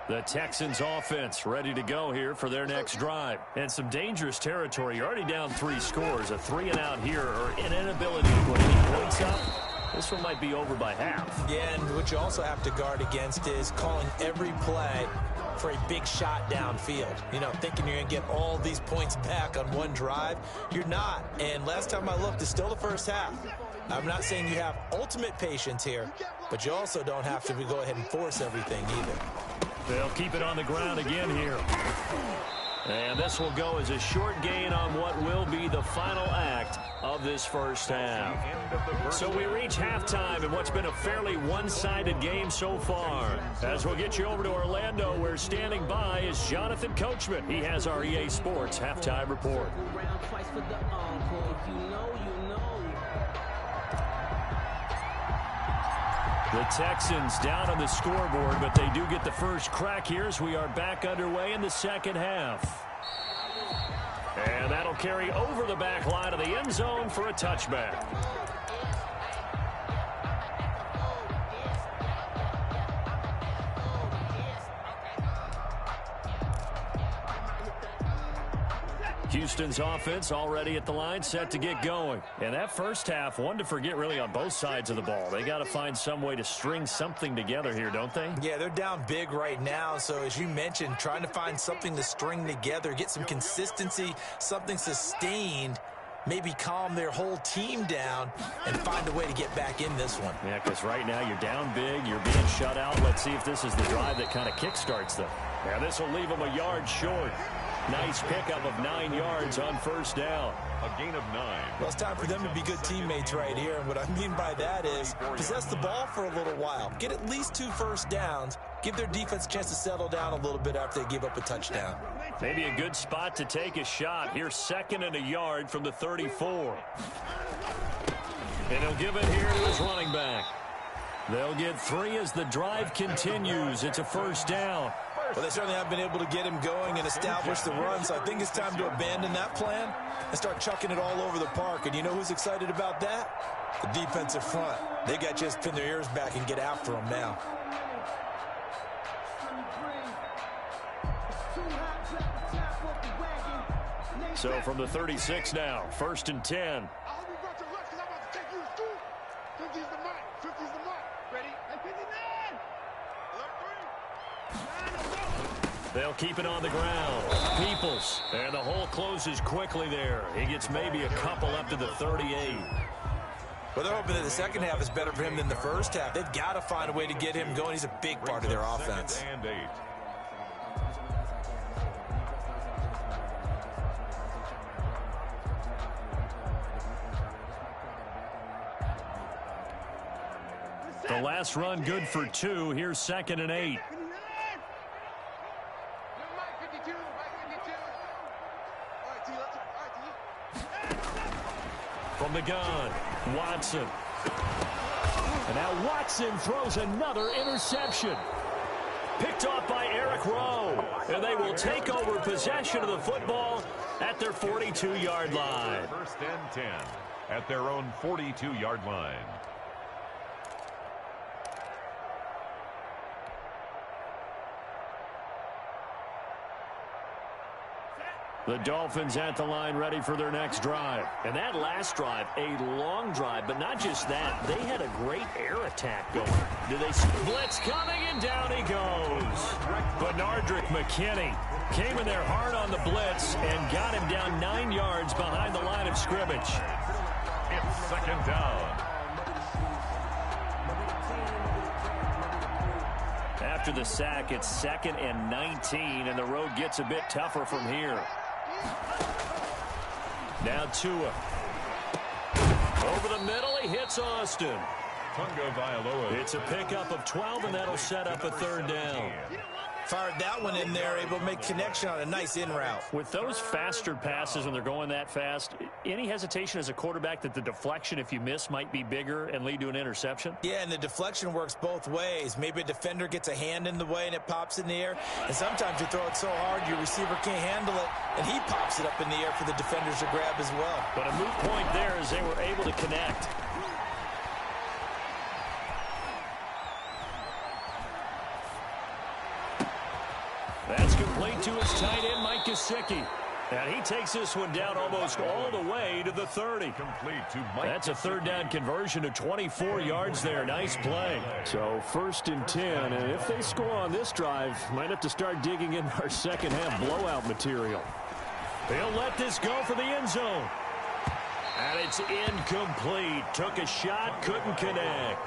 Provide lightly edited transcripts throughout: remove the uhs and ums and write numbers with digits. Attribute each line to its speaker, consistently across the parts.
Speaker 1: The Texans offense ready to go here for their next drive. And some dangerous territory. You're already down 3 scores. A 3-and-out here or an inability to put any points up. This one might be over by half.
Speaker 2: Yeah, and what you also have to guard against is calling every play for a big shot downfield. You know, thinking you're going to get all these points back on one drive. You're not. And last time I looked, it's still the first half. I'm not saying you have ultimate patience here, but you also don't have to go ahead and force everything either.
Speaker 1: They'll keep it on the ground again here. And this will go as a short gain on what will be the final act of this first half. So we reach halftime in what's been a fairly one-sided game so far. As we'll get you over to Orlando, where standing by is Jonathan Coachman. He has our EA Sports halftime report. The Texans down on the scoreboard, but they do get the first crack here as we are back underway in the second half. And that'll carry over the back line of the end zone for a touchback. Houston's offense already at the line, set to get going. And that first half, one to forget really on both sides of the ball. They got to find some way to string something together here, don't they?
Speaker 2: Yeah, they're down big right now. So as you mentioned, trying to find something to string together, get some consistency, something sustained, maybe calm their whole team down and find a way to get back in this one.
Speaker 1: Yeah, because right now you're down big, you're being shut out. Let's see if this is the drive that kind of kickstarts them. Yeah, this will leave them a yard short. Nice pickup of 9 yards on first down.
Speaker 3: A gain of 9.
Speaker 2: Well, it's time for them to be good teammates right here. And what I mean by that is possess the ball for a little while. Get at least 2 first downs. Give their defense a chance to settle down a little bit after they give up a touchdown.
Speaker 1: Maybe a good spot to take a shot. Here's 2nd and a yard from the 34. And he'll give it here to his running back. They'll get 3 as the drive continues. It's a first down.
Speaker 2: Well, they certainly have been able to get him going and establish the run, so I think it's time to abandon that plan and start chucking it all over the park. And you know who's excited about that? The defensive front. They got to just pin their ears back and get after him now.
Speaker 1: So from the 36 now, 1st and 10. They'll keep it on the ground. Peoples. And the hole closes quickly there. He gets maybe a couple up to the 38.
Speaker 2: Well, they're hoping that the second half is better for him than the first half. They've got to find a way to get him going. He's a big part of their offense.
Speaker 3: And 8.
Speaker 1: The last run good for 2. Here's 2nd and 8. From the gun, Watson. And now Watson throws another interception. Picked off by Eric Rowe. And they will take over possession of the football at their 42-yard line.
Speaker 3: 1st and 10 at their own 42-yard line.
Speaker 1: The Dolphins at the line ready for their next drive. And that last drive, a long drive, but not just that. They had a great air attack going. Do they blitz coming, and down he goes. Benardrick McKinney came in there hard on the blitz and got him down 9 yards behind the line of scrimmage.
Speaker 3: It's 2nd down.
Speaker 1: After the sack, it's 2nd and 19, and the road gets a bit tougher from here. Now Tua. Over the middle, he hits Austin. It's a pickup of 12, and that'll set up a 3rd down.
Speaker 2: Fired that one in there, able to make connection on a nice in route.
Speaker 1: With those faster passes when they're going that fast, any hesitation as a quarterback that the deflection, if you miss, might be bigger and lead to an interception?
Speaker 2: Yeah, and the deflection works both ways. Maybe a defender gets a hand in the way and it pops in the air. And sometimes you throw it so hard your receiver can't handle it, and he pops it up in the air for the defenders to grab as well.
Speaker 1: But a moot point there as they were able to connect. Gesicki. And he takes this one down almost all the way to the 30. That's a third down conversion of 24 yards there. Nice play. So 1st and 10. And if they score on this drive, might have to start digging in our second half blowout material. They'll let this go for the end zone. And it's incomplete. Took a shot, couldn't connect.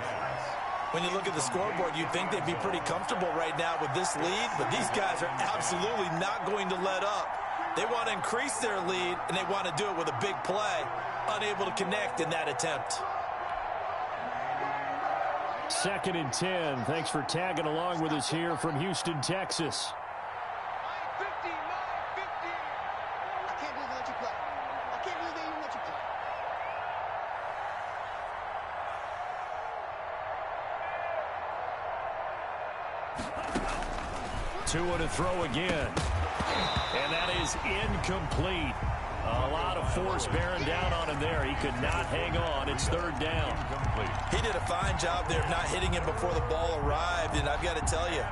Speaker 2: When you look at the scoreboard, you'd think they'd be pretty comfortable right now with this lead, but these guys are absolutely not going to let up. They want to increase their lead, and they want to do it with a big play. Unable to connect in that attempt.
Speaker 1: 2nd and 10. Thanks for tagging along with us here from Houston, Texas. Tua to throw again. And that is incomplete. A lot of force bearing down on him there. He could not hang on. It's 3rd down.
Speaker 2: He did a fine job there of not hitting him before the ball arrived. And I've got to tell you,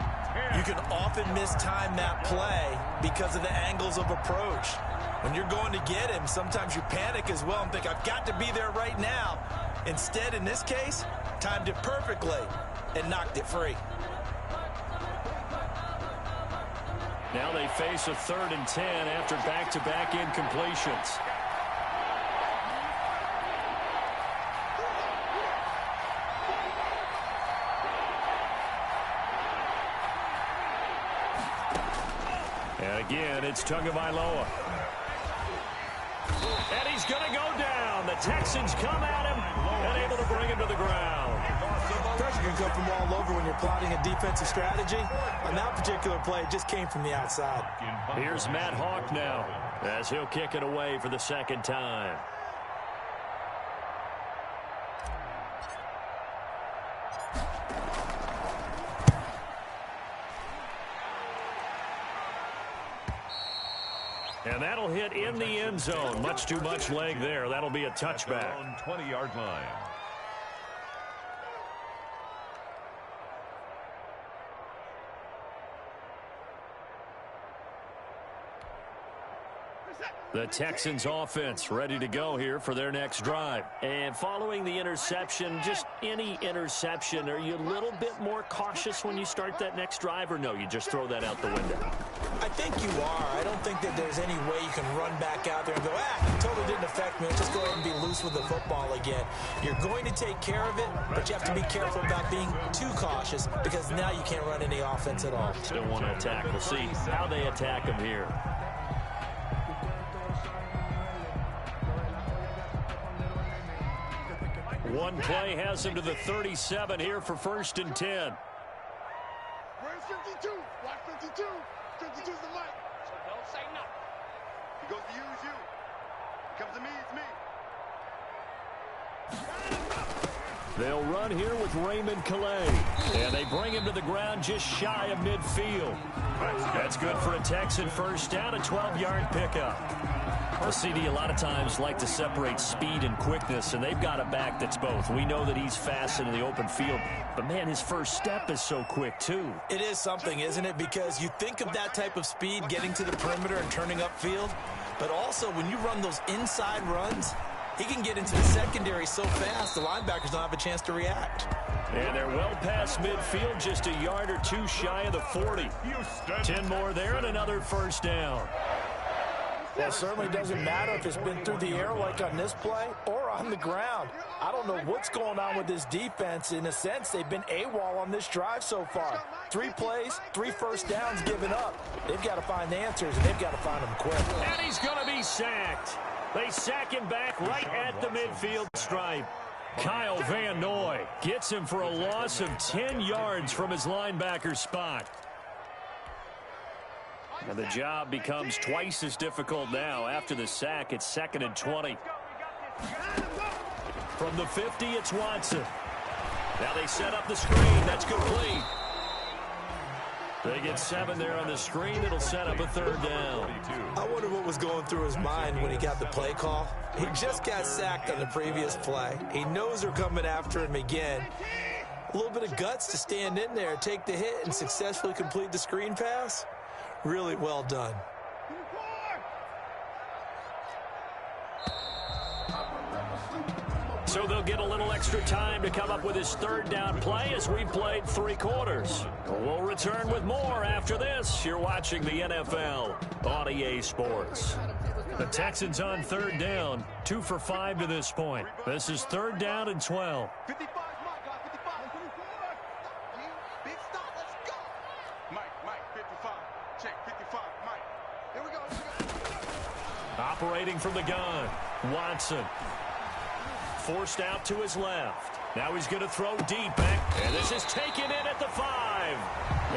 Speaker 2: you can often mistime that play because of the angles of approach. When you're going to get him, sometimes you panic as well and think, I've got to be there right now. Instead, in this case, timed it perfectly and knocked it free.
Speaker 1: Now they face a 3rd and 10 after back-to-back incompletions. And again, it's Tagovailoa. And he's going to go down. The Texans come at him and able to bring him to the ground.
Speaker 2: Pressure can come from all over when you're plotting a defensive strategy. On that particular play, it just came from the outside.
Speaker 1: Here's Matt Hawk now as he'll kick it away for the 2nd time. And that'll hit in the end zone. Much too much leg there. That'll be a touchback.
Speaker 3: On 20-yard line.
Speaker 1: The Texans offense ready to go here for their next drive. And following the interception, just any interception, are you a little bit more cautious when you start that next drive, or no, you just throw that out the window?
Speaker 2: I think you are. I don't think that there's any way you can run back out there and go, it totally didn't affect me. Let's just go ahead and be loose with the football again. You're going to take care of it, but you have to be careful about being too cautious because now you can't run any offense at all.
Speaker 1: Still want to attack. We'll see how they attack him here. One play has him to the 37 here for 1st and 10.
Speaker 4: Where's 52? Watch 52. 52's the mic. So don't say nothing. He goes to you, it's you. He comes to me, it's me.
Speaker 1: They'll run here with Raymond Calais. And they bring him to the ground just shy of midfield. That's good for a Texan first down, a 12-yard pickup. The CD a lot of times like to separate speed and quickness, and they've got a back that's both. We know that he's fast in the open field, but, man, his first step is so quick, too.
Speaker 2: It is something, isn't it? Because you think of that type of speed getting to the perimeter and turning upfield, but also when you run those inside runs, he can get into the secondary so fast the linebackers don't have a chance to react.
Speaker 1: And they're well past midfield, just a yard or two shy of the 40. 10 more there and another first down.
Speaker 2: Well, it certainly doesn't matter if it's been through the air like on this play or on the ground. I don't know what's going on with this defense. In a sense, they've been AWOL on this drive so far. 3 plays, 3 first downs given up. They've got to find answers, and they've got to find them quick.
Speaker 1: And he's going to be sacked. They sack him back right at the midfield stripe. Kyle Van Noy gets him for a loss of 10 yards from his linebacker spot. And the job becomes twice as difficult now. After the sack, it's 2nd and 20. From the 50, it's Watson. Now they set up the screen. That's complete. They get 7 there on the screen. It'll set up a 3rd down.
Speaker 2: I wonder what was going through his mind when he got the play call. He just got sacked on the previous play. He knows they're coming after him again. A little bit of guts to stand in there, take the hit, and successfully complete the screen pass. Really well done.
Speaker 1: So they'll get a little extra time to come up with his third down play as we played 3 quarters. We'll return with more after this. You're watching the NFL on EA Sports. The Texans on third down, 2 for 5 to this point. This is 3rd down and 12.
Speaker 4: 55, Mike, 55. Big stop, let's go. Mike, 55. Check, 55, Mike. Here we go.
Speaker 1: Operating from the gun, Watson. Forced out to his left. Now he's going to throw deep back. And this is taken in at the 5.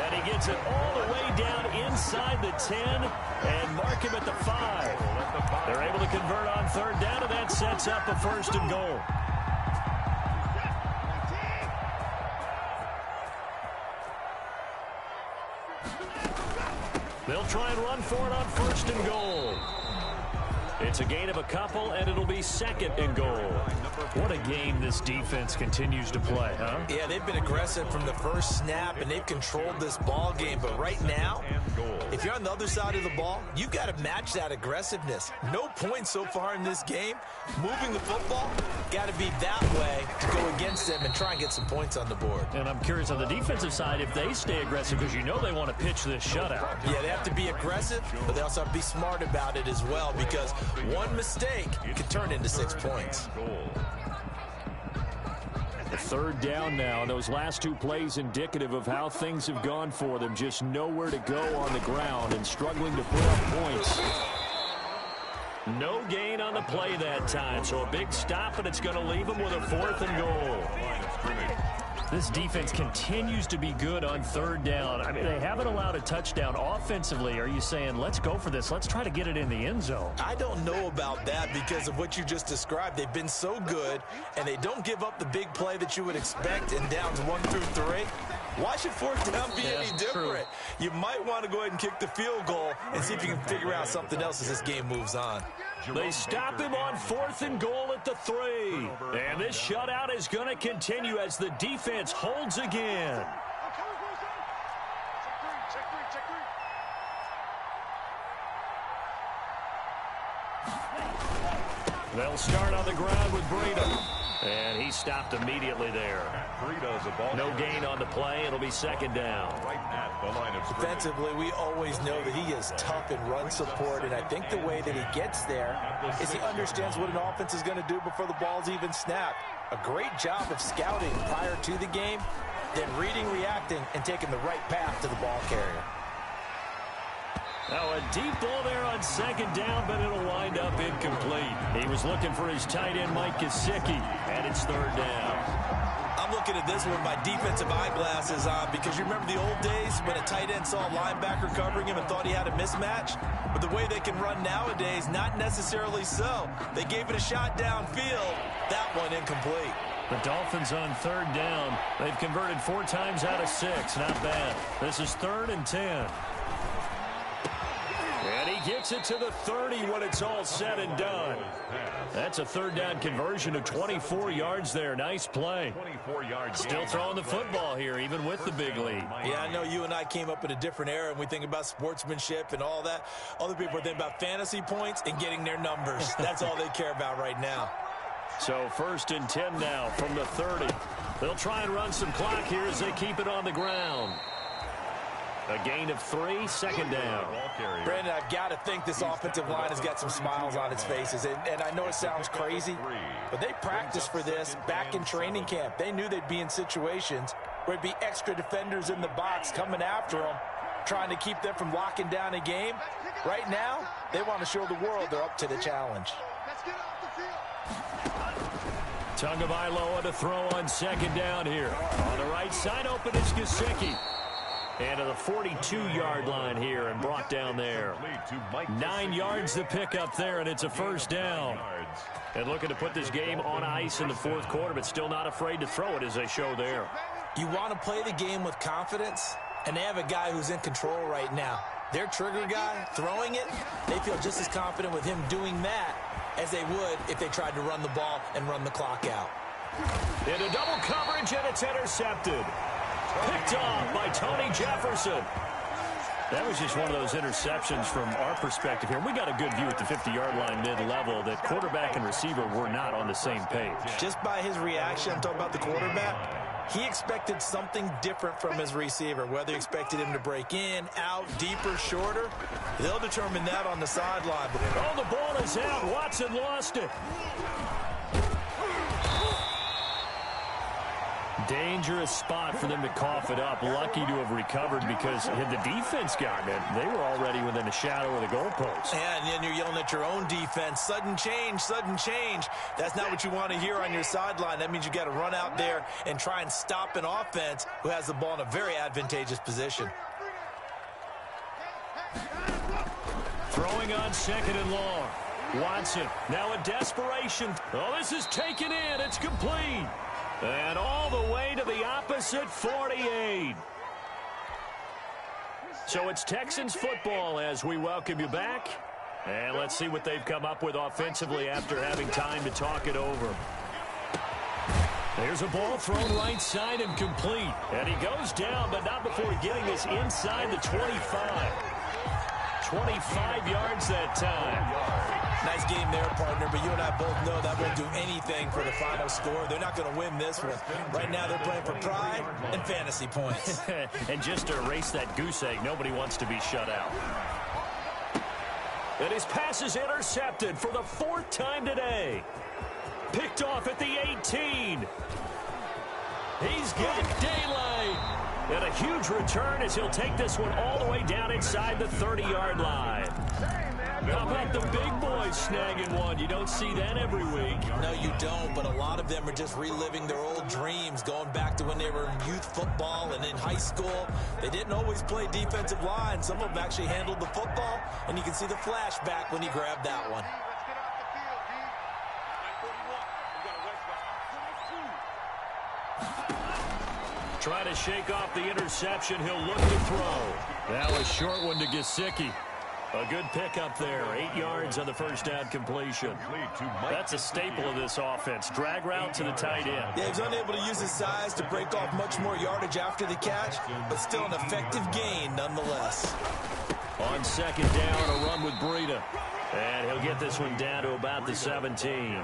Speaker 1: And he gets it all the way down inside the 10 and mark him at the 5. They're able to convert on 3rd down, and that sets up a 1st and goal. They'll try and run for it on 1st and goal. It's a gain of a couple, and it'll be 2nd and goal. What a game this defense continues to play, huh?
Speaker 2: Yeah, they've been aggressive from the first snap, and they've controlled this ball game. But right now, if you're on the other side of the ball, you've got to match that aggressiveness. No points so far in this game. Moving the football, got to be that way to go against them and try and get some points on the board.
Speaker 1: And I'm curious on the defensive side if they stay aggressive, because you know they want to pitch this shutout.
Speaker 2: Yeah, they have to be aggressive, but they also have to be smart about it as well, because one mistake can turn into 6 points.
Speaker 1: The 3rd down now. Those last 2 plays indicative of how things have gone for them. Just nowhere to go on the ground and struggling to put up points. No gain on the play that time. So a big stop, and it's going to leave them with a 4th and goal. This defense continues to be good on 3rd down. I mean, they haven't allowed a touchdown offensively. Are you saying, let's go for this? Let's try to get it in the end zone.
Speaker 2: I don't know about that because of what you just described. They've been so good, and they don't give up the big play that you would expect in downs 1 through 3. Why should 4th down be any different? You might want to go ahead and kick the field goal and see if you can figure out something else as this game moves on.
Speaker 1: They stop him on 4th and goal at the 3. And this shutout is going to continue as the defense holds again. They'll start on the ground with Breida. And he stopped immediately there. No gain on the play. It'll be 2nd down.
Speaker 2: Defensively, we always know that he is tough in run support, and I think the way that he gets there is he understands what an offense is going to do before the ball's even snapped. A great job of scouting prior to the game, then reading, reacting, and taking the right path to the ball carrier.
Speaker 1: Now a deep ball there on 2nd down, but it'll wind up incomplete. He was looking for his tight end, Mike Gesicki, and it's 3rd down.
Speaker 2: I'm looking at this with my defensive eyeglasses on because you remember the old days when a tight end saw a linebacker covering him and thought he had a mismatch? But the way they can run nowadays, not necessarily so. They gave it a shot downfield. That one incomplete.
Speaker 1: The Dolphins on 3rd down. They've converted 4 times out of 6. Not bad. This is 3rd and 10. And he gets it to the 30 when it's all said and done. That's a 3rd down conversion of 24 yards there. Nice play.
Speaker 3: 24 yards.
Speaker 1: Still throwing the football here, even with the big lead.
Speaker 2: Yeah, I know you and I came up in a different era, and we think about sportsmanship and all that. Other people are thinking about fantasy points and getting their numbers. That's all they care about right now.
Speaker 1: So 1st and 10 now from the 30. They'll try and run some clock here as they keep it on the ground. A gain of 3, 2nd down.
Speaker 2: Brandon, I've got to think this offensive line has got some smiles on its faces. And I know it sounds crazy, but they practiced for this back in training camp. They knew they'd be in situations where it'd be extra defenders in the box coming after them, trying to keep them from locking down a game. Right now, they want to show the world they're up to the challenge.
Speaker 1: Tagovailoa to throw on 2nd down here. On the right side, open is Gesicki. And to the 42-yard line here and brought down there. 9 yards to pick up there, and it's a 1st down. And looking to put this game on ice in the 4th quarter, but still not afraid to throw it as they show there.
Speaker 2: You want to play the game with confidence, and they have a guy who's in control right now. Their trigger guy, throwing it, they feel just as confident with him doing that as they would if they tried to run the ball and run the clock out.
Speaker 1: Into double coverage, and it's intercepted. Picked off by Tony Jefferson. That was just one of those interceptions from our perspective here. We got a good view at the 50-yard line mid-level that quarterback and receiver were not on the same page.
Speaker 2: Just by his reaction, I'm talking about the quarterback, he expected something different from his receiver, whether he expected him to break in, out, deeper, shorter. They'll determine that on the sideline.
Speaker 1: Oh, the ball is out. Watson lost it. Dangerous spot for them to cough it up. Lucky to have recovered because had the defense gotten it, they were already within a shadow of the goalpost.
Speaker 2: Yeah, and then you're yelling at your own defense. Sudden change, sudden change. That's not what you want to hear on your sideline. That means you got to run out there and try and stop an offense who has the ball in a very advantageous position.
Speaker 1: Throwing on second and long. Watson now in desperation. Oh, this is taken in. It's complete. And all the way to the opposite 48. So it's Texans football as we welcome you back. And let's see what they've come up with offensively after having time to talk it over. There's a ball thrown right side and complete. And he goes down, but not before getting this inside the 25. 25 yards that time.
Speaker 2: Nice game there, partner, but you and I both know that won't do anything for the final score. They're not going to win this one. Right now they're playing for pride and fantasy points.
Speaker 1: And just to erase that goose egg, nobody wants to be shut out. And his pass is intercepted for the 4th time today. Picked off at the 18. He's got daylight. And a huge return as he'll take this one all the way down inside the 30-yard line. How about the big boys snagging one? You don't see that every week.
Speaker 2: No, you don't, but a lot of them are just reliving their old dreams, going back to when they were in youth football and in high school. They didn't always play defensive line. Some of them actually handled the football, and you can see the flashback when he grabbed that one.
Speaker 1: Trying to shake off the interception. He'll look to throw. That was a short one to Gesicki. A good pickup there. 8 yards on the first down completion. That's a staple of this offense. Drag route to the tight end.
Speaker 2: Yeah, he's unable to use his size to break off much more yardage after the catch, but still an effective gain nonetheless.
Speaker 1: On second down, a run with Breida. And he'll get this one down to about the 17.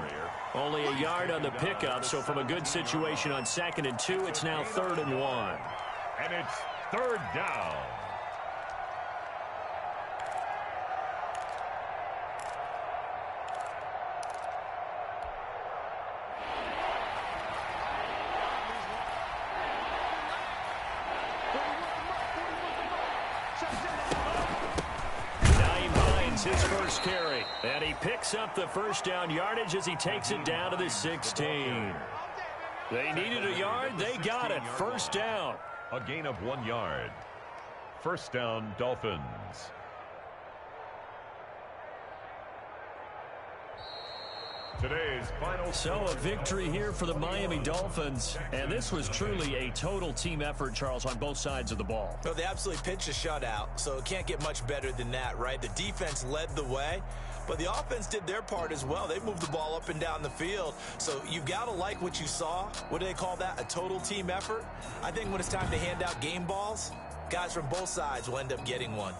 Speaker 1: Only a yard on the pickup, so from a good situation on 2nd and 2, it's now 3rd and 1.
Speaker 3: And it's 3rd down.
Speaker 1: His first carry, and he picks up the first down yardage as he takes it down to the 16. They needed a yard. They got it. First down.
Speaker 3: A gain of 1 yard. First down, Dolphins. Today's final.
Speaker 1: So a victory here for the Miami Dolphins. And this was truly a total team effort, Charles, on both sides of the ball.
Speaker 2: Well, they absolutely pitched a shutout, so it can't get much better than that, right? The defense led the way, but the offense did their part as well. They moved the ball up and down the field. So you've got to like what you saw. What do they call that? A total team effort? I think when it's time to hand out game balls, guys from both sides will end up getting one.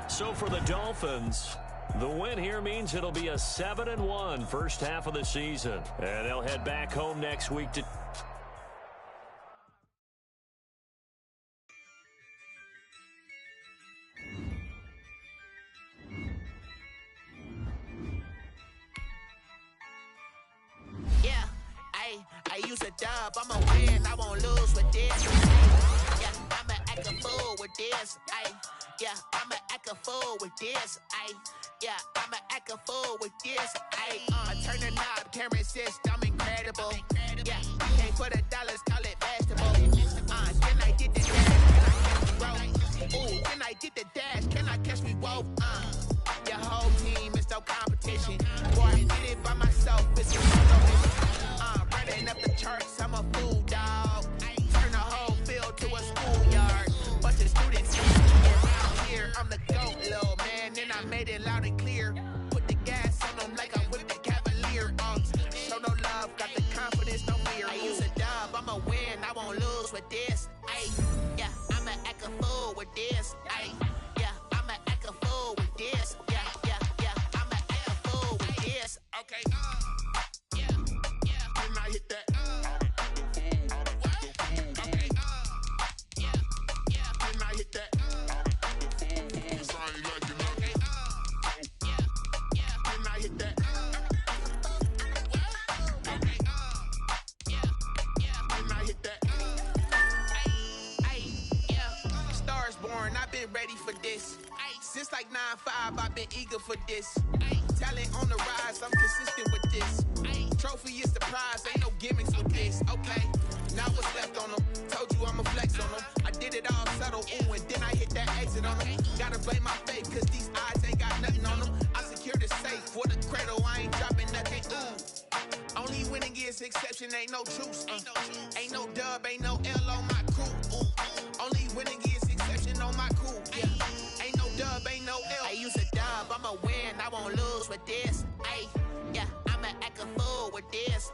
Speaker 1: So for the Dolphins, the win here means it'll be a 7-1 first half of the season. And they'll head back home next week to...
Speaker 5: Yeah, I use a dub, I'ma win, I won't lose with this. Yeah, I'ma act a fool with this. Yeah, I'ma act a fool with this. Yeah, I'ma act a fool with this. I turn the knob, camera assist, I'm incredible. Yeah, can't put $1, call it vegetable. Then I did the dash, ooh, then I did the dash, can I catch me, whoa, your whole team is no competition. Boy, I did it by myself, it's a solo mission. Running up the charts, I'm a fool, dog. Turn the whole field to a schoolyard. Bunch of students around here, I'm the GOAT, little man, and I made it loud and clear. Put the gas on them like I'm with the Cavalier. Show no love, got the confidence, no fear. I use a dub, I'ma win, I won't lose with this. Yeah, I'ma act a fool with ready for this. Since like 9-5, I've been eager for this. Talent on the rise, I'm consistent with this. Trophy is the prize, ain't no gimmicks with this. Okay, now what's left on them? Told you I'ma flex on them. I did it all subtle, ooh, and then I hit that exit on them. Gotta blame my faith, cause these eyes ain't got nothing on them. I secured the safe for the cradle, I ain't dropping nothing, ooh. Only winning is exception, ain't no truce. Ain't no dub, ain't no L on my crew. Ooh. Only winning is exception on my crew. Yeah. Ain't no dub, ain't no L. I use a dub, I'ma win, I won't lose with this. Ay, yeah, I'ma act a fool with this.